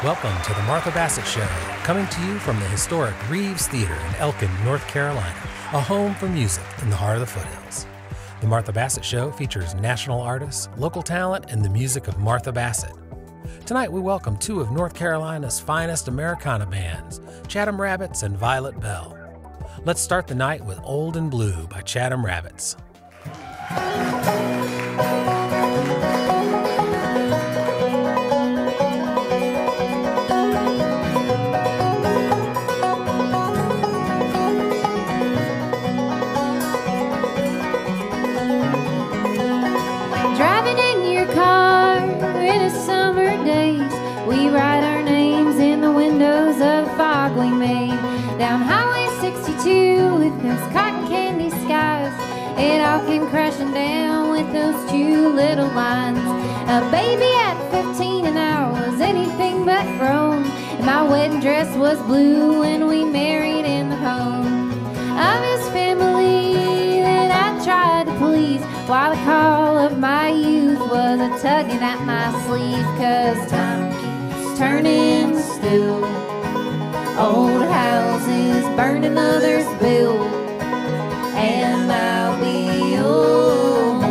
Welcome to the Martha Bassett Show, coming to you from the historic Reeves Theater in Elkin, North Carolina, a home for music in the heart of the foothills. The Martha Bassett Show features national artists, local talent, and the music of Martha Bassett. Tonight we welcome two of North Carolina's finest Americana bands, Chatham Rabbits and Violet Bell. Let's start the night with Old and Blue by Chatham Rabbits. We write our names in the windows of the fog we made down Highway 62 with those cotton candy skies. It all came crashing down with those two little lines. A baby at 15 and I was anything but grown, and my wedding dress was blue when we married in the home of his family that I tried to please, while the call of my youth was a tugging at my sleeve. 'Cause time turning still, old houses burning, others built, and I'll be old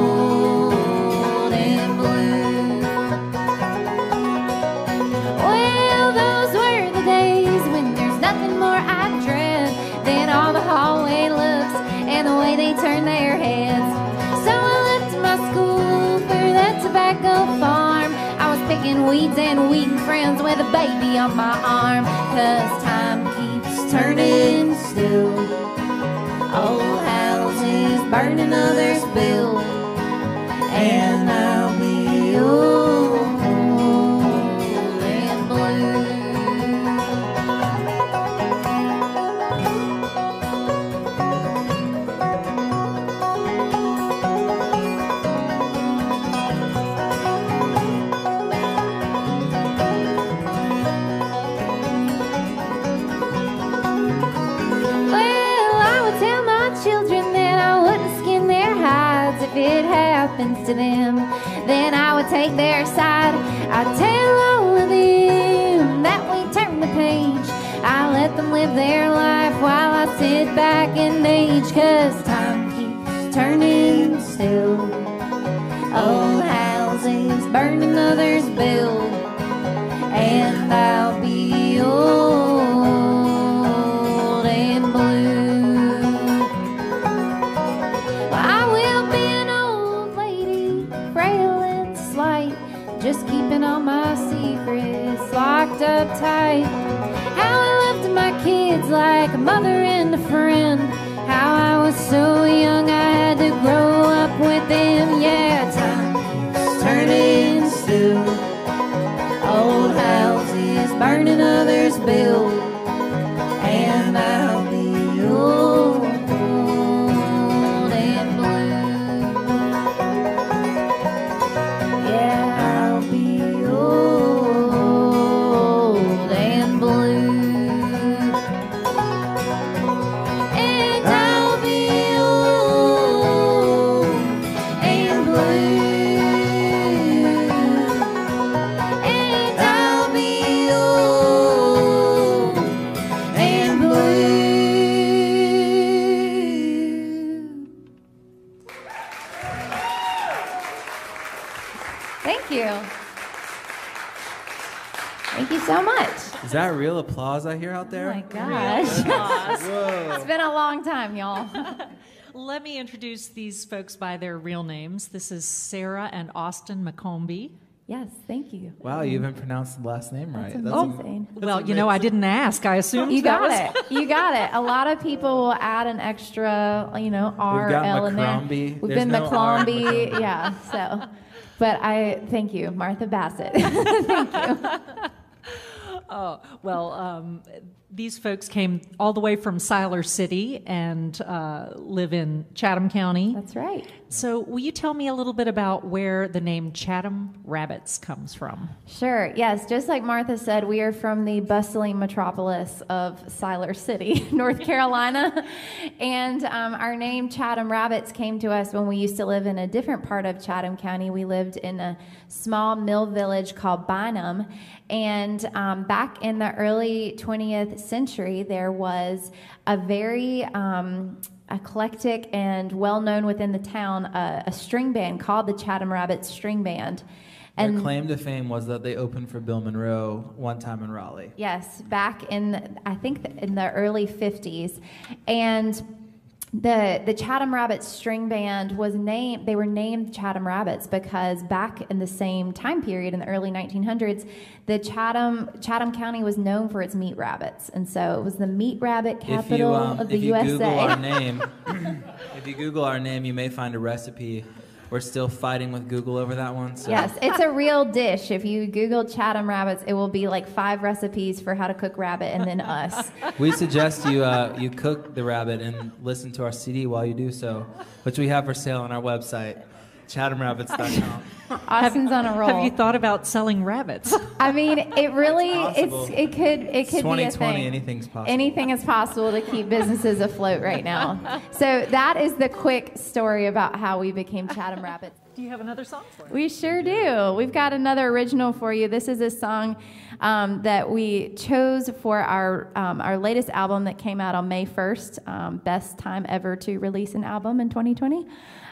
and blue. Well, those were the days when there's nothing more I dread than all the hallway looks and the way they turn their heads. So I left my school for that tobacco farm. Picking weeds and weeding friends with a baby on my arm. 'Cause time keeps turning still, old houses burning, others built, and I'll be old and blue. If it happens to them, then I would take their side. I'd tell all of them that we turn the page. I let them live their life while I sit back and age. 'Cause time keeps turning still, old houses burning, others built, and I'll be old and blue. Just keeping all my secrets locked up tight. How I loved my kids like a mother and a friend. How I was so young I had to grow up with them. Yeah, time keeps turning still, old houses burning, others built, and I'll be old and blue. Yeah. Thank you so much. Is that real applause I hear out there? Oh my gosh. It's been a long time, y'all. Let me introduce these folks by their real names. This is Sarah and Austin McCombie. Yes, thank you. Wow, you even pronounced the last name right. That's amazing. Well, you know, I didn't ask. I assumed you got it. You got it. A lot of people will add an extra, R, L in there. We've been McClombie. Yeah, so. But I thank you, Martha Bassett. Thank you. Oh, well, these folks came all the way from Siler City and live in Chatham County. That's right. So will you tell me a little bit about where the name Chatham Rabbits comes from? Sure, yes. Just like Martha said, we are from the bustling metropolis of Siler City, North Carolina. And our name Chatham Rabbits came to us when we used to live in a different part of Chatham County. We lived in a small mill village called Bynum. And back in the early 20th century, there was a very eclectic and well-known within the town a string band called the Chatham Rabbits String Band. And their claim to fame was that they opened for Bill Monroe one time in Raleigh. Yes, back in, I think, in the early 50s. And the Chatham Rabbits String Band was named, they were named Chatham Rabbits because back in the same time period in the early 1900s, the Chatham County was known for its meat rabbits. And so it was the meat rabbit capital of the USA. If you Google our name, you may find a recipe. We're still fighting with Google over that one. So. Yes, it's a real dish. If you Google Chatham Rabbits, it will be like 5 recipes for how to cook rabbit and then us. We suggest you cook the rabbit and listen to our CD while you do so, which we have for sale on our website, chathamrabbits.com. Austin's on a roll. Have you thought about selling rabbits? I mean, it really, it could be a 2020, thing. anything's possible. Anything is possible to keep businesses afloat right now. So that is the quick story about how we became Chatham Rabbits. Do you have another song for us? We sure do. We've got another original for you. This is a song that we chose for our latest album that came out on May 1st. Best time ever to release an album in 2020.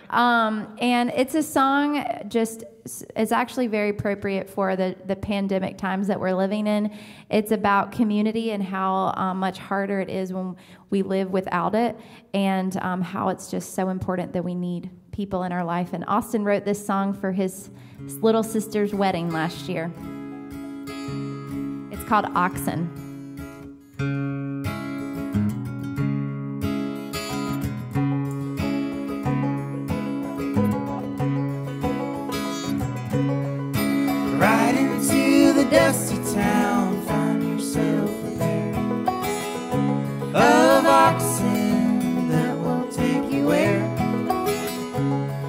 And it's a song it's actually very appropriate for the pandemic times that we're living in. It's about community and how much harder it is when we live without it, and how it's just so important that we need people in our life. And Austin wrote this song for his little sister's wedding last year. It's called Oxen. Ride into the dusty town, find yourself a pair of oxen that will take you where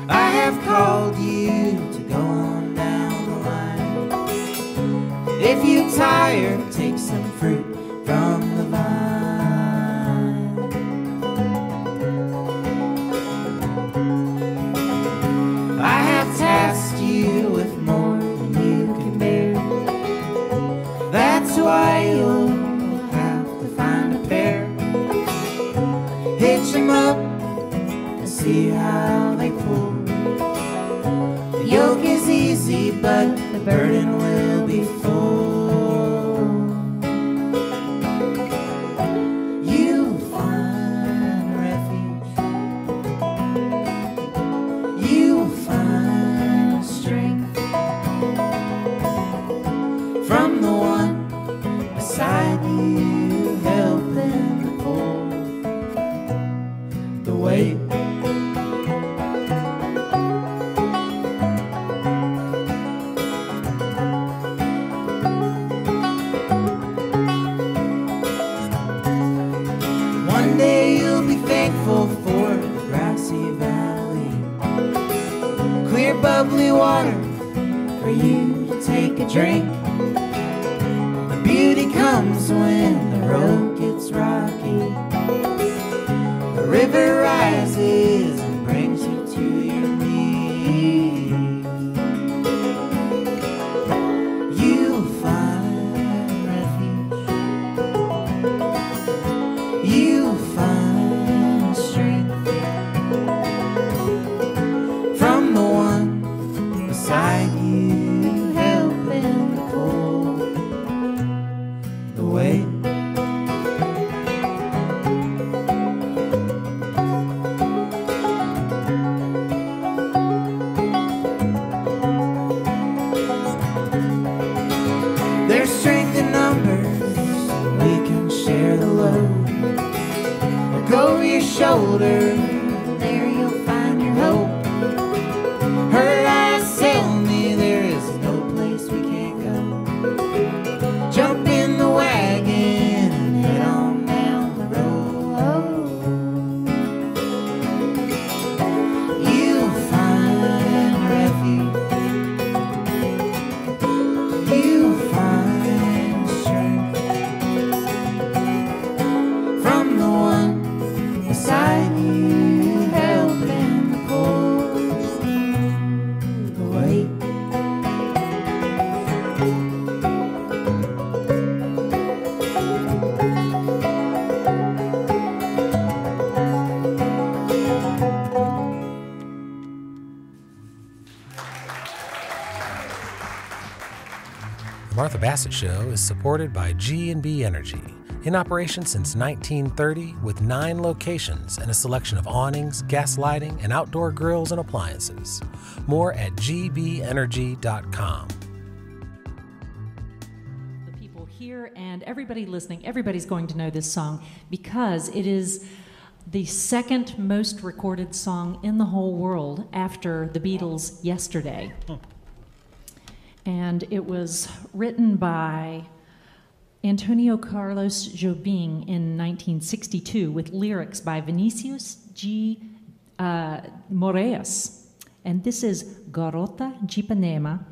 I have called you to go on down the line. If you're tired, take some fruit from the vine. I have tasked you with more than you can bear. That's why you'll have to find a pair. Hitch them up and see how they pull. The yoke is easy, but the burden will be full. You'll find refuge. You'll find strength from the one beside you, helping to pull the weight. One day you'll be thankful for the grassy valley, clear bubbly water for you to take a drink. The beauty comes when the road gets rocky. The river rises and brings you to your knees. You'll find refuge. You'll find strength from the one beside you, helping to pull the weight. There's strength in numbers, we can share the load. Look over your shoulder, there you'll find your hope. Her eyes tell me there is no place we can't go. Jump in the wagon and head on down the road. You'll Martha Bassett Show is supported by G&B Energy, in operation since 1930 with 9 locations and a selection of awnings, gas lighting, and outdoor grills and appliances. More at gbenergy.com. The people here and everybody listening, everybody's going to know this song because it is the second most recorded song in the whole world after the Beatles' Yesterday. And it was written by Antonio Carlos Jobim in 1962 with lyrics by Vinicius G. Moraes. And this is Garota de Ipanema,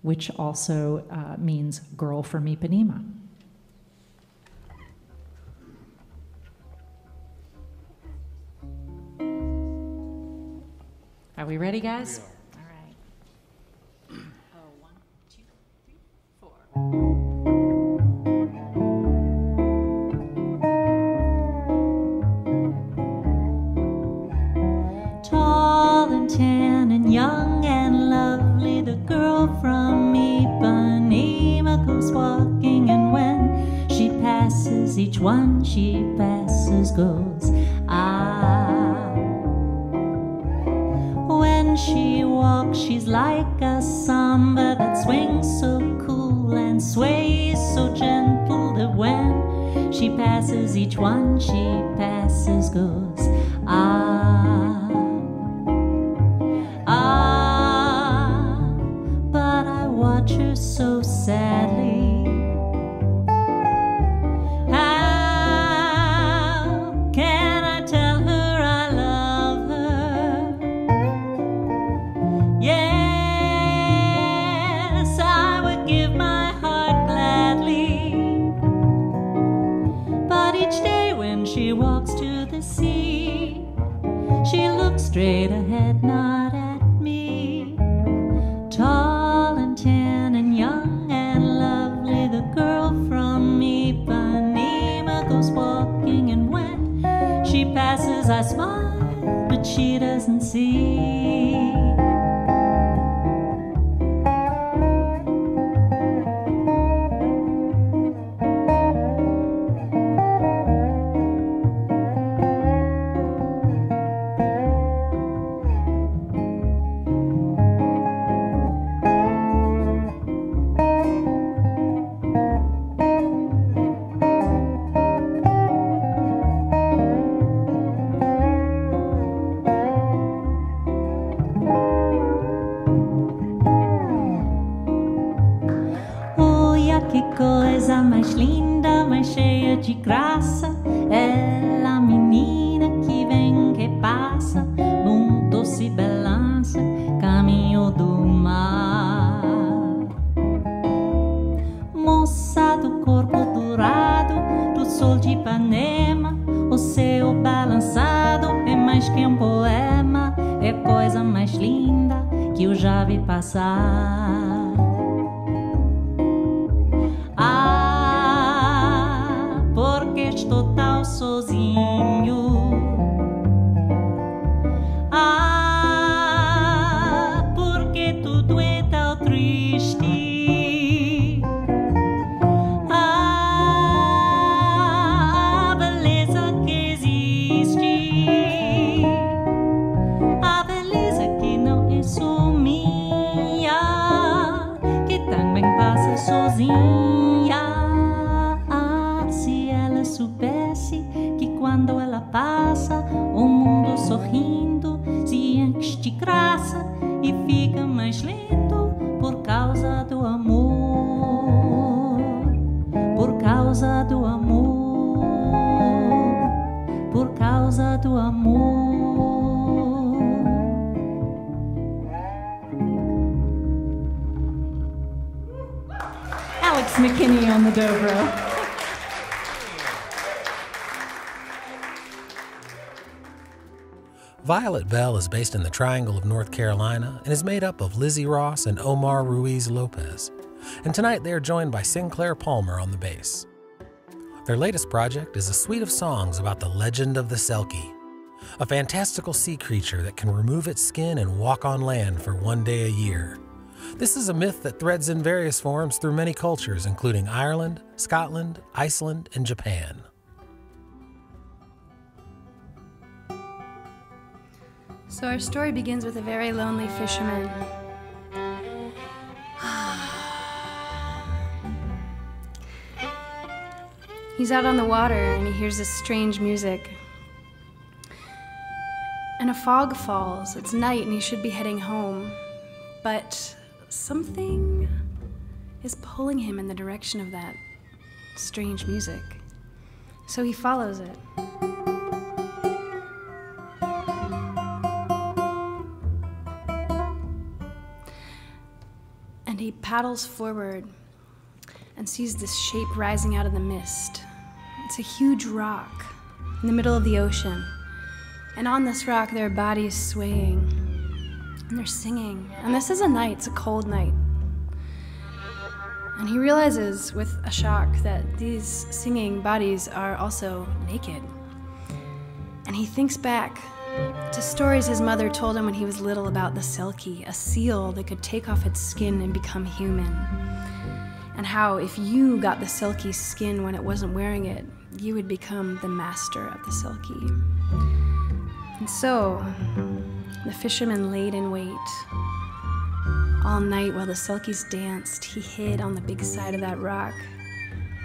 which also means girl from Ipanema. Are we ready, guys? All right. Oh, 1, 2, 3, 4. Tall and tan and young and lovely, the girl from Ipanema goes walking, and when she passes, each one she passes goes, ah. When she walks, she's like a samba that swings so cool and sways so gentle that when she passes, each one she passes goes, ah, ah. But I watch her so sadly. How can I tell her I love her? Yes, I would give my heart gladly. But each day when she walks to the sea, she looks straight ahead, not at me. Tall and tan and young and lovely, the girl from Ipanema goes walking, and when she passes, I smile, but she doesn't see. Que coisa mais linda, mais cheia de graça, ela menina que vem, que passa, num doce balança, caminho do mar. Moça do corpo dourado, do sol de Ipanema, o céu balançado é mais que um poema, é a coisa mais linda que eu já vi passar. Estou tão sozinho. Ah, porque tudo é tão triste. Ah, a beleza que existe, a beleza que não é só minha, que também passa sozinha. Soubesse que quando ela passa, o mundo sorrindo se enche de graça e fica mais lindo por causa do amor, por causa do amor, por causa do amor. Alex McKinney on the dobro. Violet Bell is based in the Triangle of North Carolina and is made up of Lizzie Ross and Omar Ruiz Lopez. And tonight they are joined by Sinclair Palmer on the bass. Their latest project is a suite of songs about the legend of the Selkie, a fantastical sea creature that can remove its skin and walk on land for one day a year. This is a myth that threads in various forms through many cultures, including Ireland, Scotland, Iceland, and Japan. So our story begins with a very lonely fisherman. He's out on the water and he hears this strange music. And a fog falls. It's night and he should be heading home. But something is pulling him in the direction of that strange music. So he follows it. And he paddles forward and sees this shape rising out of the mist. It's a huge rock in the middle of the ocean. And on this rock, there are bodies swaying. And they're singing. And this is a night, it's a cold night. And he realizes with a shock that these singing bodies are also naked. And he thinks back to stories his mother told him when he was little about the selkie, a seal that could take off its skin and become human. And how if you got the selkie's skin when it wasn't wearing it, you would become the master of the selkie. And so, the fisherman laid in wait. All night while the selkies danced, he hid on the big side of that rock.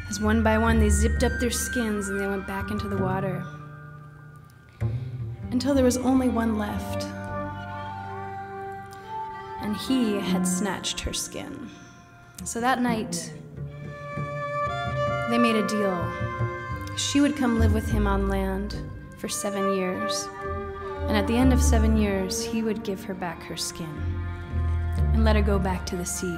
As one by one they zipped up their skins and they went back into the water. Until there was only one left. And he had snatched her skin. So that night, they made a deal. She would come live with him on land for 7 years. And at the end of 7 years, he would give her back her skin and let her go back to the sea.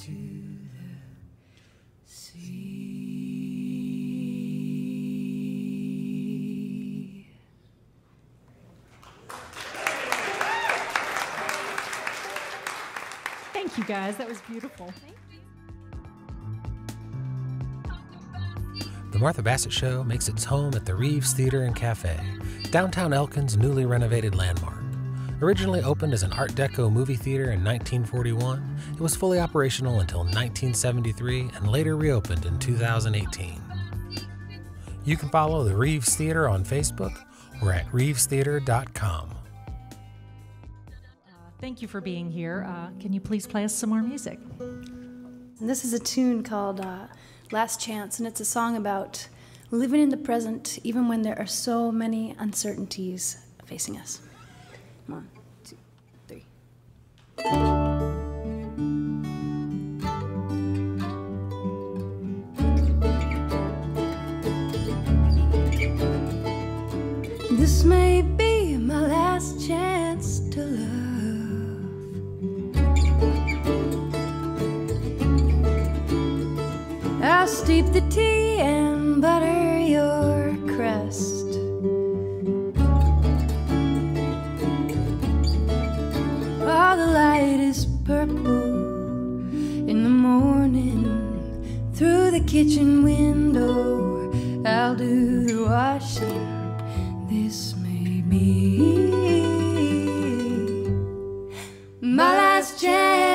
to the sea. Thank you, guys. That was beautiful. The Martha Bassett Show makes its home at the Reeves Theater and Cafe, downtown Elkin's newly renovated landmark. Originally opened as an Art Deco movie theater in 1941, it was fully operational until 1973 and later reopened in 2018. You can follow the Reeves Theater on Facebook or at reevestheater.com. Thank you for being here. Can you please play us some more music? And this is a tune called Last Chance, and it's a song about living in the present even when there are so many uncertainties facing us. 1, 2, 3. This may be my last chance to love. I'll steep the tea and butter your crust. All the light is purple in the morning. Through the kitchen window, I'll do the washing. This may be my last chance.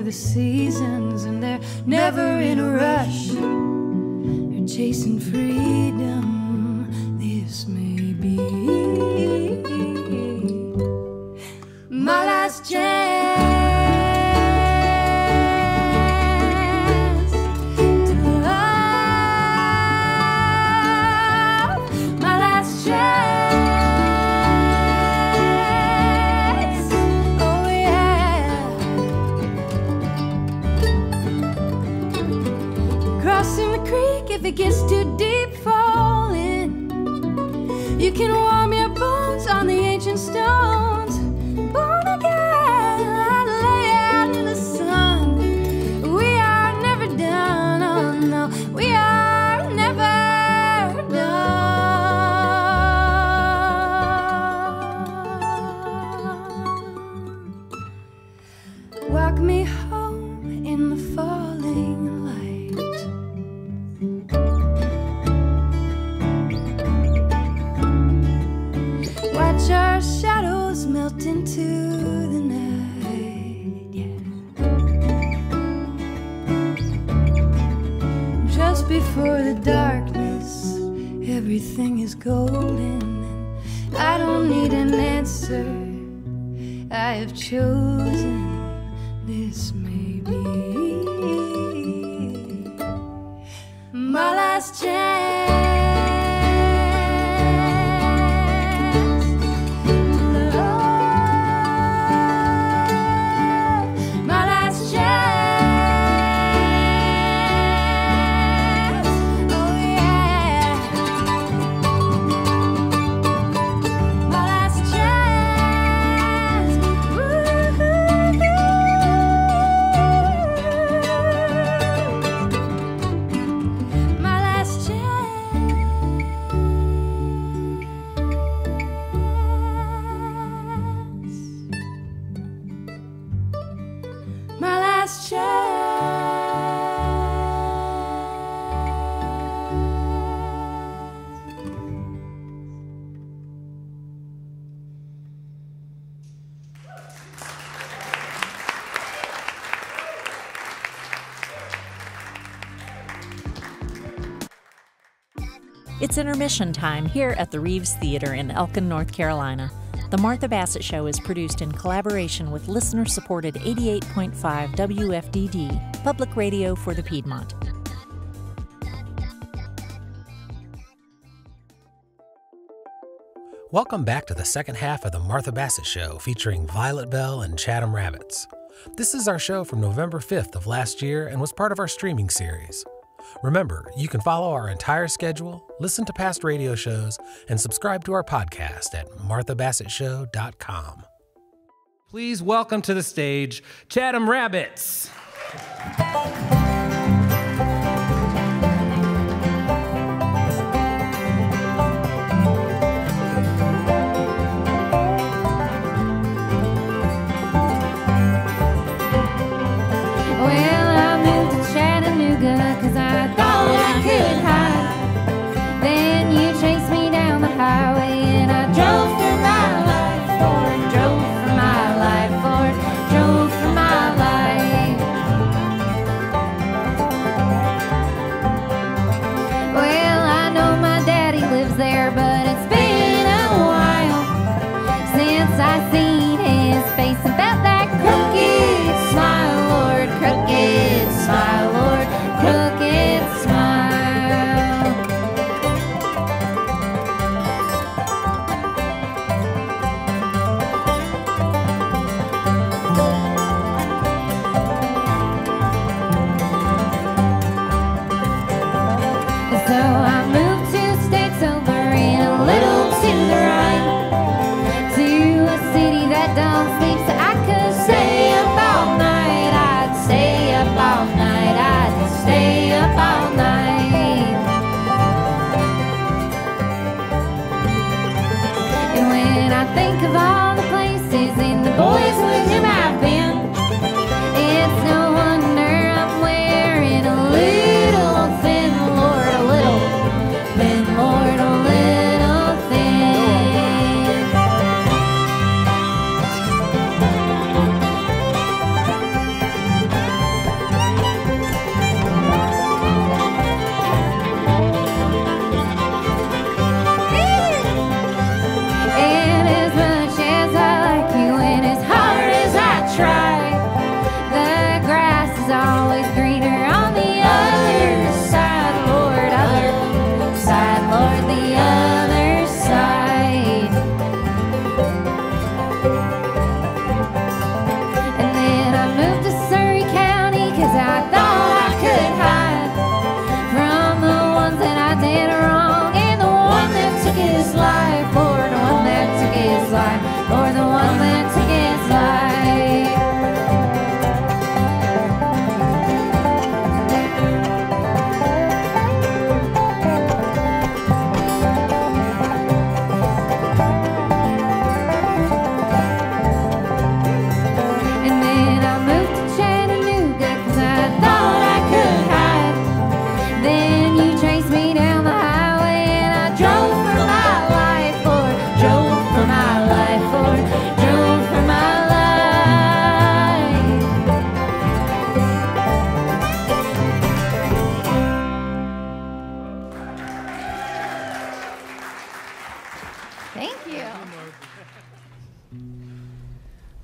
Seasons and they're never in a rush. They're chasing freedom. This may be my last chance to love. My last chance. Crossing the creek if it gets too deep, fall in. You can warm your bones on the ancient stones. Born again, I'd lay out in the sun. We are never done, oh no, we are never done. Walk me home in the falling light. Watch our shadows melt into the night, yeah. Just before the darkness, everything is golden, and I don't need an answer. I have chosen. This may be my last chance. My last chance. It's intermission time here at the Reeves Theater in Elkin, North Carolina. The Martha Bassett Show is produced in collaboration with listener-supported 88.5 WFDD, public radio for the Piedmont. Welcome back to the second half of the Martha Bassett Show featuring Violet Bell and Chatham Rabbits. This is our show from November 5th of last year and was part of our streaming series. Remember, you can follow our entire schedule, listen to past radio shows, and subscribe to our podcast at marthabassettshow.com. Please welcome to the stage Chatham Rabbits.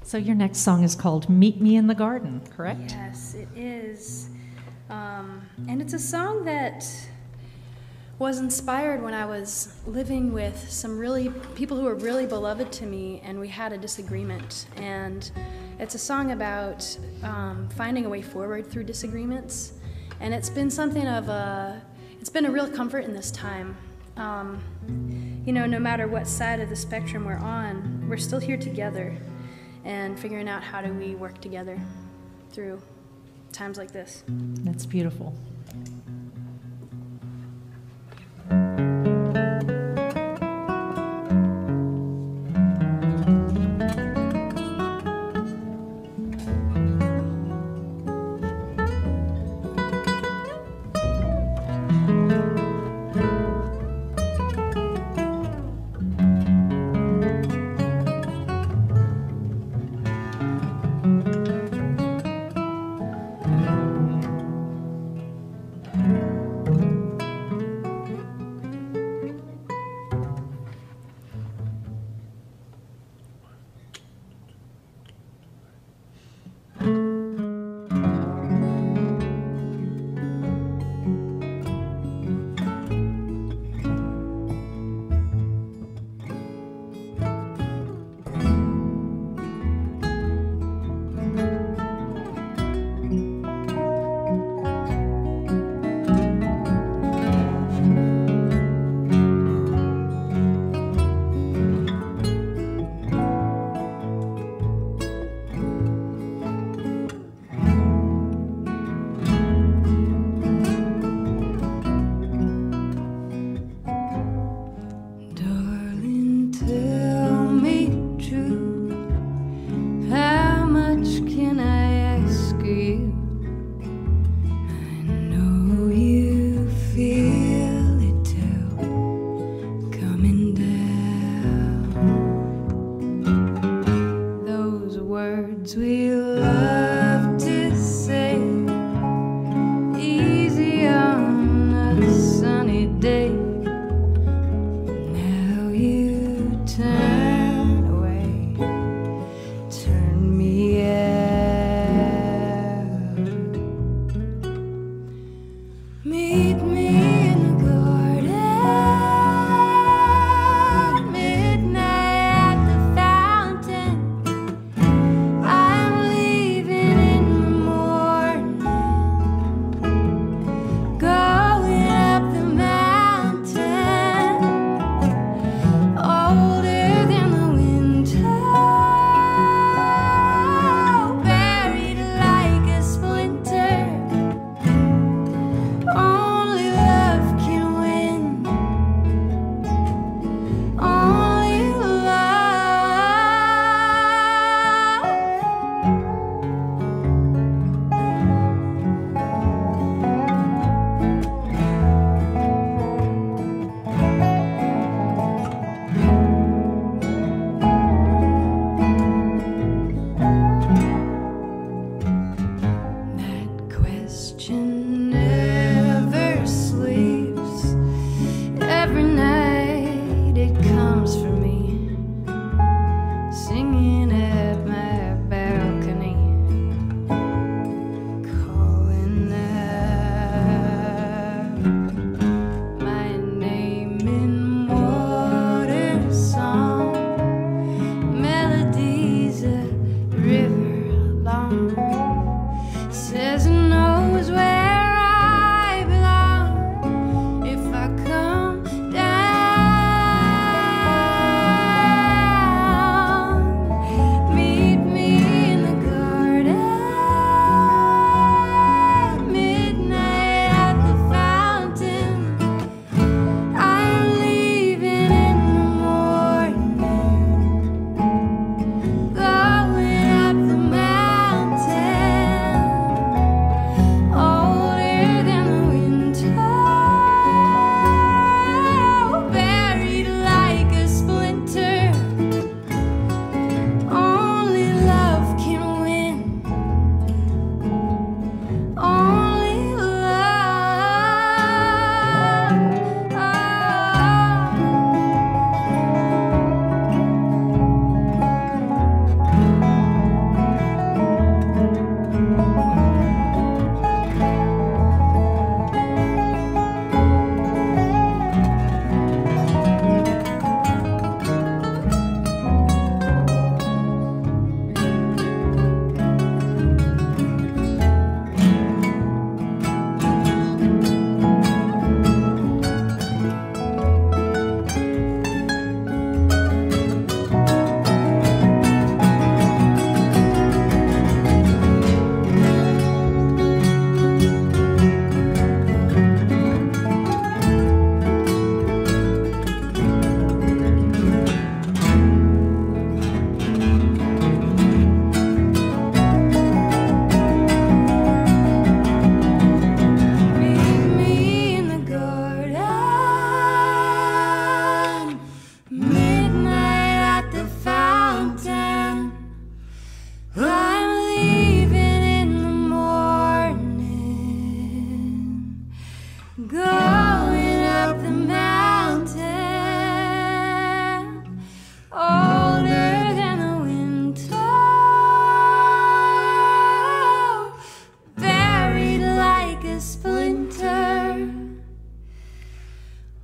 So your next song is called Meet Me in the Garden, correct? Yes, it is. And it's a song that was inspired when I was living with some people who were really beloved to me, and we had a disagreement. And it's a song about finding a way forward through disagreements. And it's been it's been a real comfort in this time. No matter what side of the spectrum we're on, we're still here together and figuring out how do we work together through times like this. That's beautiful.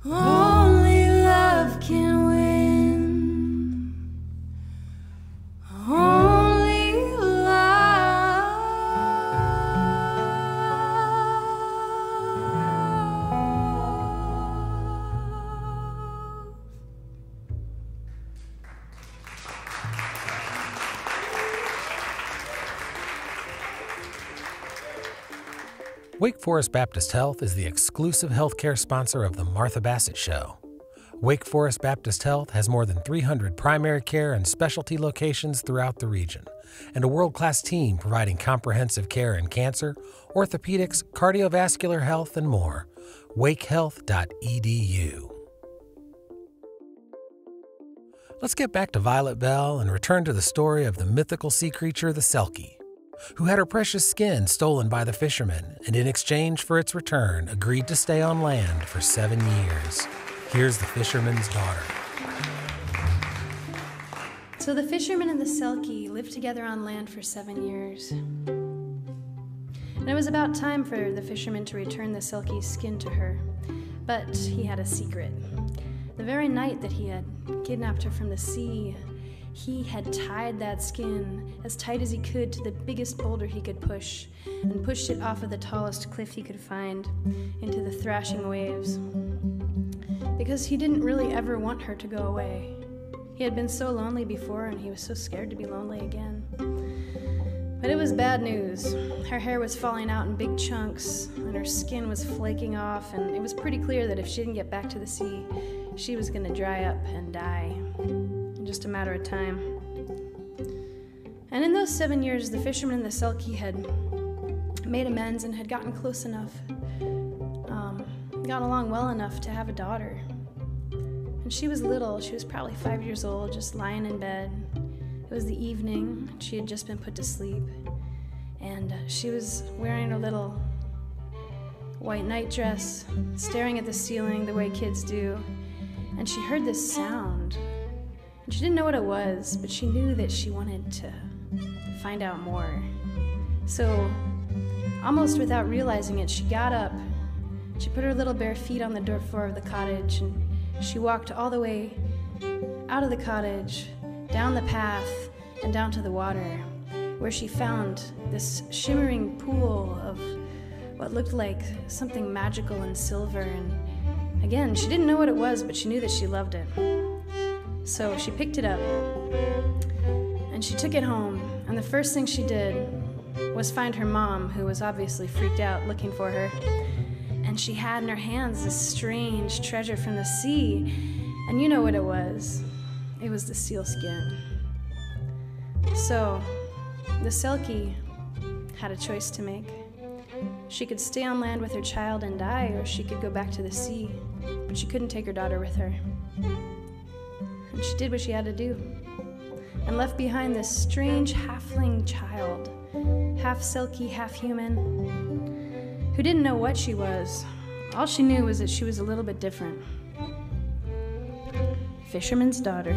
Only love can win. Only love. Wake Forest Baptist Health is the exclusive healthcare sponsor of the Martha Bassett Show. Wake Forest Baptist Health has more than 300 primary care and specialty locations throughout the region, and a world-class team providing comprehensive care in cancer, orthopedics, cardiovascular health, and more. wakehealth.edu. Let's get back to Violet Bell and return to the story of the mythical sea creature, the Selkie, who had her precious skin stolen by the fishermen and in exchange for its return agreed to stay on land for 7 years. Here's the fisherman's daughter. So the fisherman and the Selkie lived together on land for 7 years. And it was about time for the fisherman to return the Selkie's skin to her. But he had a secret. The very night that he had kidnapped her from the sea, he had tied that skin as tight as he could to the biggest boulder he could push, and pushed it off of the tallest cliff he could find into the thrashing waves. Because he didn't really ever want her to go away. He had been so lonely before, and he was so scared to be lonely again. But it was bad news. Her hair was falling out in big chunks, and her skin was flaking off, and it was pretty clear that if she didn't get back to the sea, she was going to dry up and die. In just a matter of time. And in those 7 years, the fisherman and the Selkie had made amends and had gotten close enough, gotten along well enough to have a daughter. And she was little. She was probably 5 years old, just lying in bed. It was the evening. She had just been put to sleep. And she was wearing her little white nightdress, staring at the ceiling the way kids do. And she heard this sound. And she didn't know what it was, but she knew that she wanted to find out more. So, almost without realizing it, she got up. She put her little bare feet on the dirt floor of the cottage, and she walked all the way out of the cottage, down the path, and down to the water, where she found this shimmering pool of what looked like something magical and silver. And again, she didn't know what it was, but she knew that she loved it. So she picked it up, and she took it home, and the first thing she did was find her mom, who was obviously freaked out looking for her. And she had in her hands this strange treasure from the sea, and you know what it was. It was the seal skin. So the Selkie had a choice to make. She could stay on land with her child and die, or she could go back to the sea, but she couldn't take her daughter with her. And she did what she had to do, and left behind this strange halfling child, half Selkie, half human, who didn't know what she was. All she knew was that she was a little bit different. Fisherman's daughter.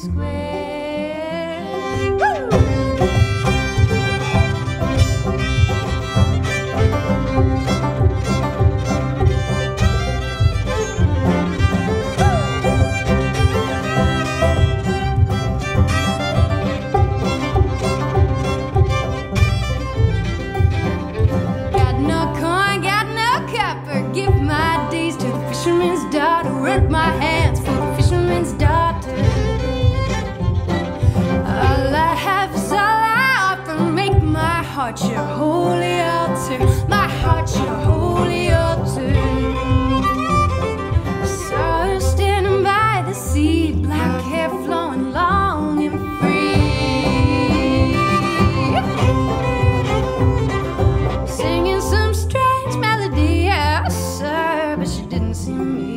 square. Got no coin, got no copper. Give my days to the fisherman's daughter. Rent my hands for the fisherman's daughter. All I have is all I offer. Make my heart your holy altar. My heart your holy altar. Saw her standing by the sea, black hair flowing long and free, singing some strange melody. I saw her, but she didn't see me.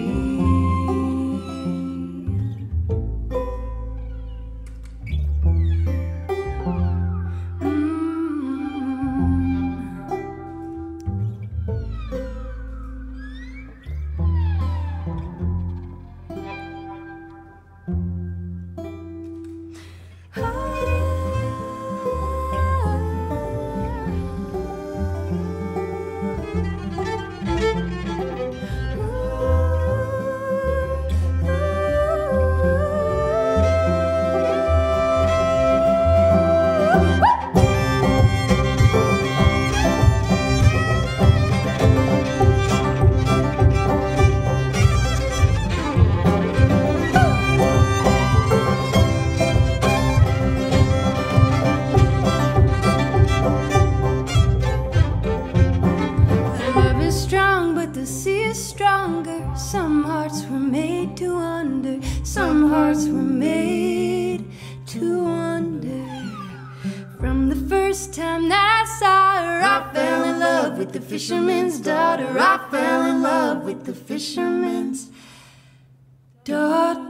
Love is strong, but the sea is stronger. Some hearts were made to wander. Some hearts were made to wander. From the first time that I saw her, I fell in love with the fisherman's daughter. I fell in love with the fisherman's daughter.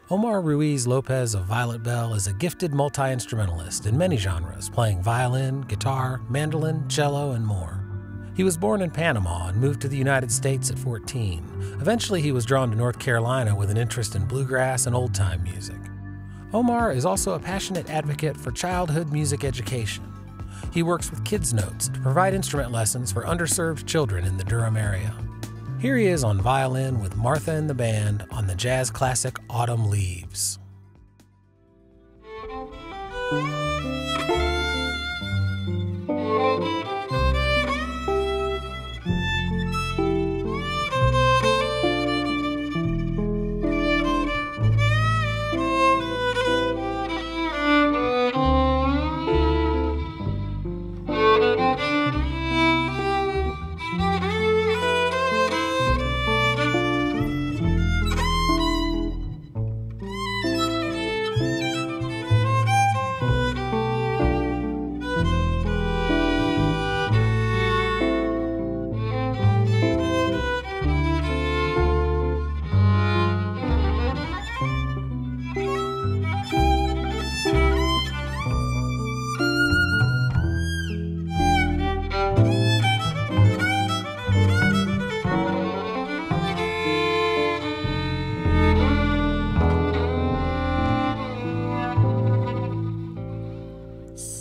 Omar Ruiz Lopez of Violet Bell is a gifted multi-instrumentalist in many genres, playing violin, guitar, mandolin, cello, and more. He was born in Panama and moved to the United States at 14. Eventually, he was drawn to North Carolina with an interest in bluegrass and old-time music. Omar is also a passionate advocate for childhood music education. He works with Kids Notes to provide instrument lessons for underserved children in the Durham area. Here he is on violin with Martha and the band on the jazz classic Autumn Leaves.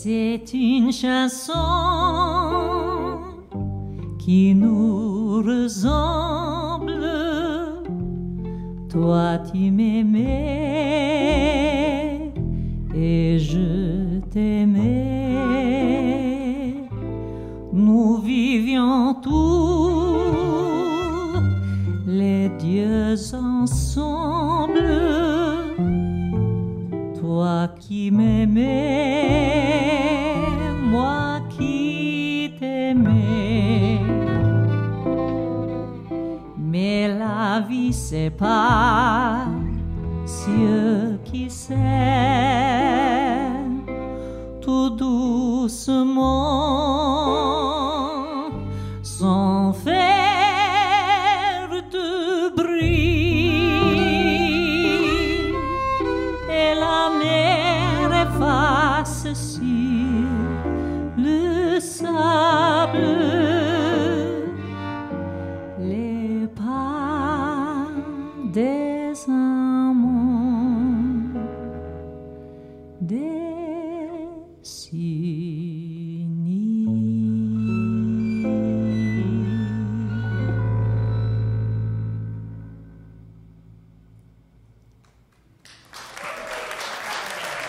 C'est une chanson qui nous ressemble. Toi tu m'aimais et je t'aimais. Nous vivions tous les dieux ensemble. Toi qui m'aimais, moi qui t'aimais. Mais la vie c'est pas ceux qui s'aiment tout doucement sans faire de bruit. Et la mer fasse sur le sable, les pas des amants désignés.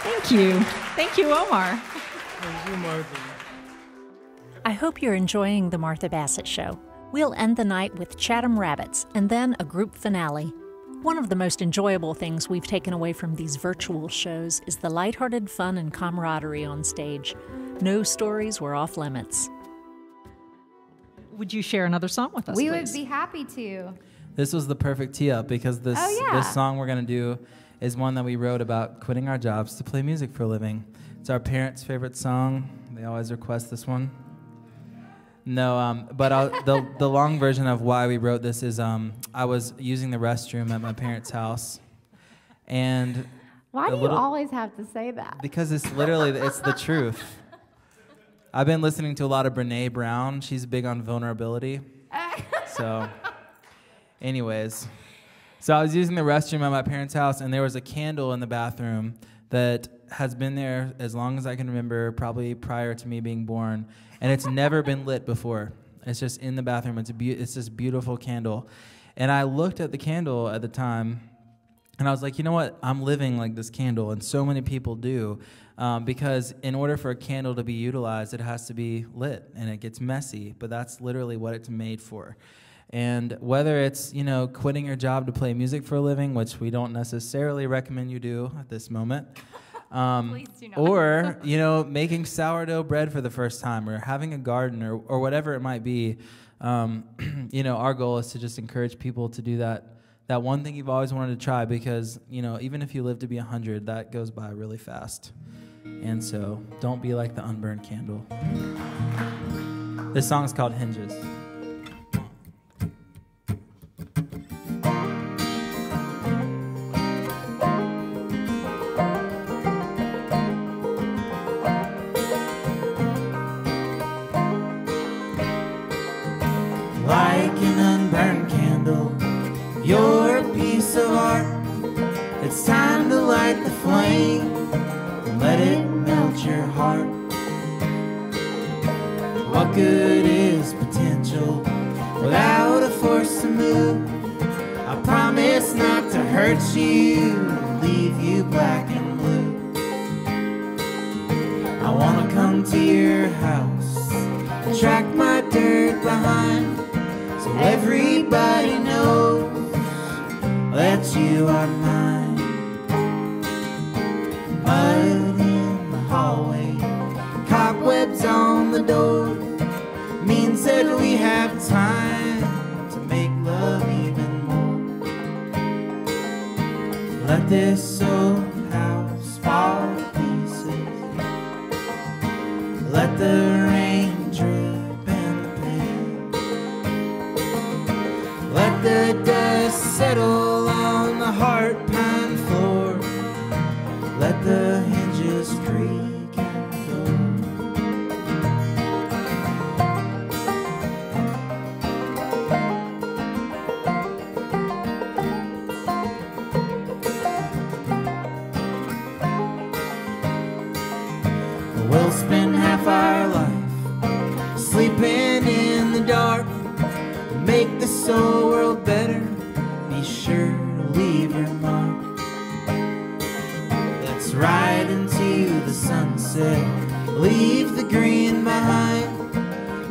Thank you. Thank you, Omar. I hope you're enjoying the Martha Bassett Show. We'll end the night with Chatham Rabbits and then a group finale. One of the most enjoyable things we've taken away from these virtual shows is the lighthearted fun and camaraderie on stage. No stories were off limits. Would you share another song with us, We please? would be happy to. This was the perfect tee up because this song we're going to do is one that we wrote about quitting our jobs to play music for a living. It's our parents' favorite song. They always request this one. No, but the long version of why we wrote this is I was using the restroom at my parents' house, and Why do you always have to say that? because it's the truth. I've been listening to a lot of Brené Brown. She's big on vulnerability. So, anyways, so I was using the restroom at my parents' house, and there was a candle in the bathroom that has been there as long as I can remember, probably prior to me being born, and it's never been lit before. It's just in the bathroom. It's this beautiful candle. And I looked at the candle at the time, and I was like, you know what? I'm living like this candle, and so many people do, because in order for a candle to be utilized, it has to be lit, and it gets messy, but that's literally what it's made for. And whether it's, quitting your job to play music for a living, which we don't necessarily recommend you do at this moment, Please do not. or, making sourdough bread for the first time, or having a garden, or whatever it might be, our goal is to just encourage people to do that one thing you've always wanted to try, because, even if you live to be 100, that goes by really fast. And so don't be like the unburned candle. This song is called Hinges. Like an unburned candle, you're a piece of art. It's time to light the flame and let it melt your heart. What good is potential without a force to move? I promise not to hurt you, leave you black and blue. I wanna come to your house and track my dirt behind, so everybody knows that you are mine. Mud in the hallway, cobwebs on the door, means that we have time to make love even more. Let this old house fall to pieces, let the rain drip in the pan, let the dust settle on the heart pine floor, let the hinges creak and go. We'll spend half our life sleeping in the dark to make this whole world better. Be sure to leave your mark. Let's ride into the sunset, leave the green behind.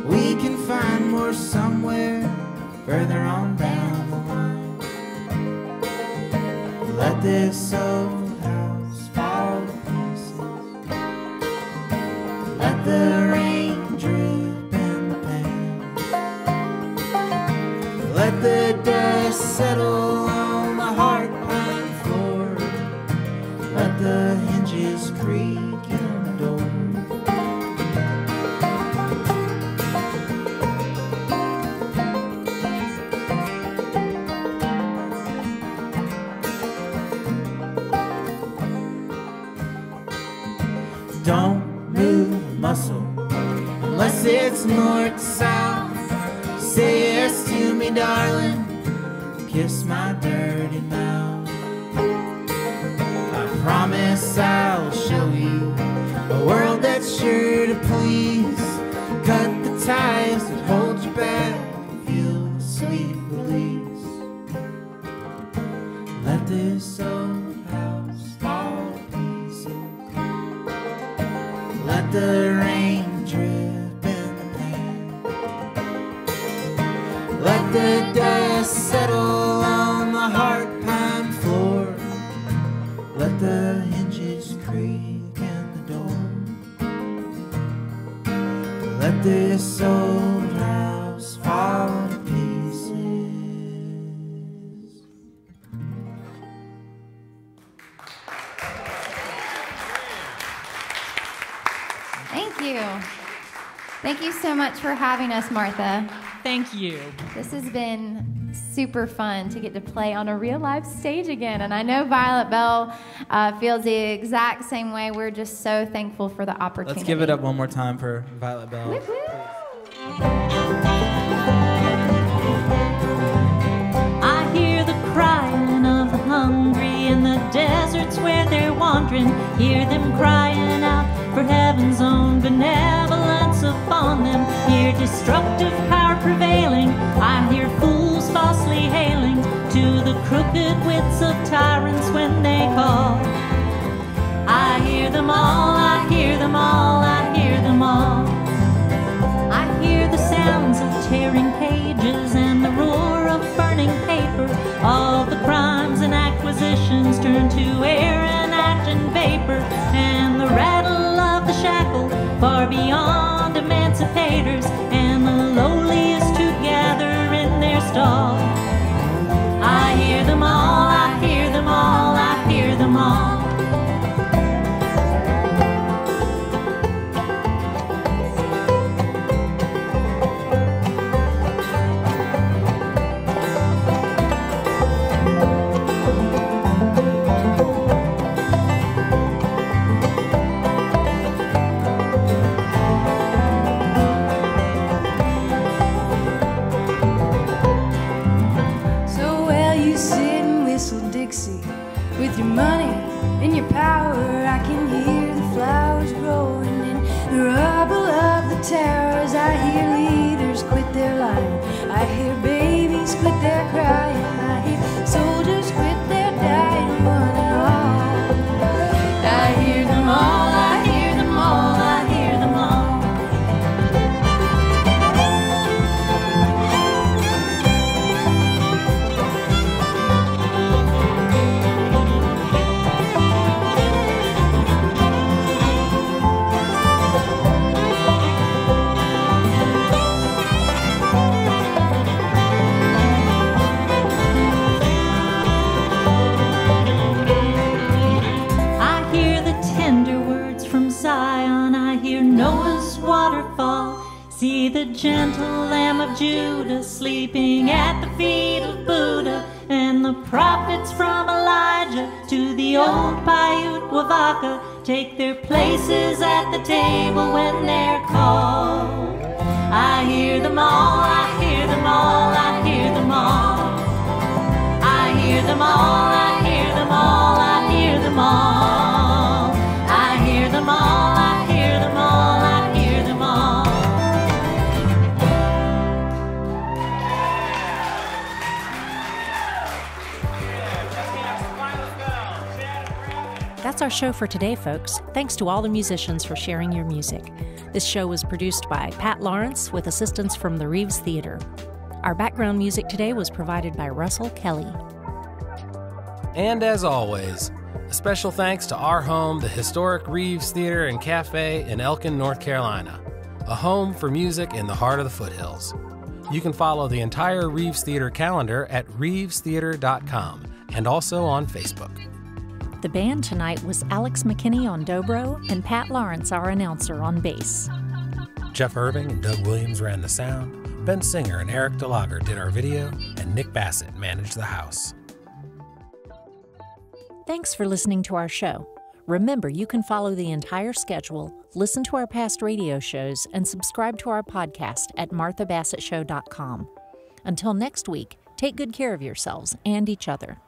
We can find more somewhere further on down the line. Let this old house fall to pieces, let the rain drip in the pan, let the dust settle on the heart pine floor, let the hinges creak in the door. don't move a muscle unless it's north to south. Say yes to me, darling, kiss my dirty mouth. I promise I'll show you a world that's sure to please. Cut the ties that hold you back, feel the sweet release. Let this old house fall to pieces. Let the rain drip in the pan. Let the dust settle on the hard pine floor. Let the hinges creak in the door. Let this old house fall to pieces. Thank you. Thank you so much for having us, Martha. Thank you. This has been super fun to get to play on a real live stage again. And I know Violet Bell feels the exact same way. We're just so thankful for the opportunity. Let's give it up one more time for Violet Bell. Woo-hoo. I hear the crying of the hungry in the deserts where they're wandering. Hear them crying out for heaven's own benevolence upon them. Hear destructive power prevailing. I hear fools falsely hailing to the crooked wits of tyrants when they call. I hear them all, I hear them all, I hear them all. I hear the sounds of tearing pages and the roar of burning paper. All the crimes and acquisitions turn to air and ash and vapor. And the rattle of the shackle far beyond emancipators. And the lowliest who gather in their stall. I hear them all, I hear them all, I hear them all. With your money and your power, I can hear the flowers growing in the rubble of the towers. I hear leaders quit their lying. I hear babies quit their crying. I hear soldiers quit their dying, one and all. I hear them all, I hear them all, I hear them all. Noah's waterfall. See the gentle Lamb of Judah sleeping at the feet of Buddha, and the prophets from Elijah to the old Paiute Wavaka take their places at the table when they're called. I hear them all, I hear them all, I hear them all. I hear them all, I hear them all, I hear them all. I hear them all, I hear them all, I hear them all. That's our show for today, folks. Thanks to all the musicians for sharing your music. This show was produced by Pat Lawrence with assistance from the Reeves Theater. Our background music today was provided by Russell Kelly. And as always, a special thanks to our home, the historic Reeves Theater and Cafe in Elkin, North Carolina, a home for music in the heart of the foothills. You can follow the entire Reeves Theater calendar at reevestheater.com and also on Facebook. The band tonight was Alex McKinney on dobro and Pat Lawrence, our announcer, on bass. Jeff Irving and Doug Williams ran the sound, Ben Singer and Eric DeLager did our video, and Nick Bassett managed the house. Thanks for listening to our show. Remember, you can follow the entire schedule, listen to our past radio shows, and subscribe to our podcast at marthabassettshow.com. Until next week, take good care of yourselves and each other.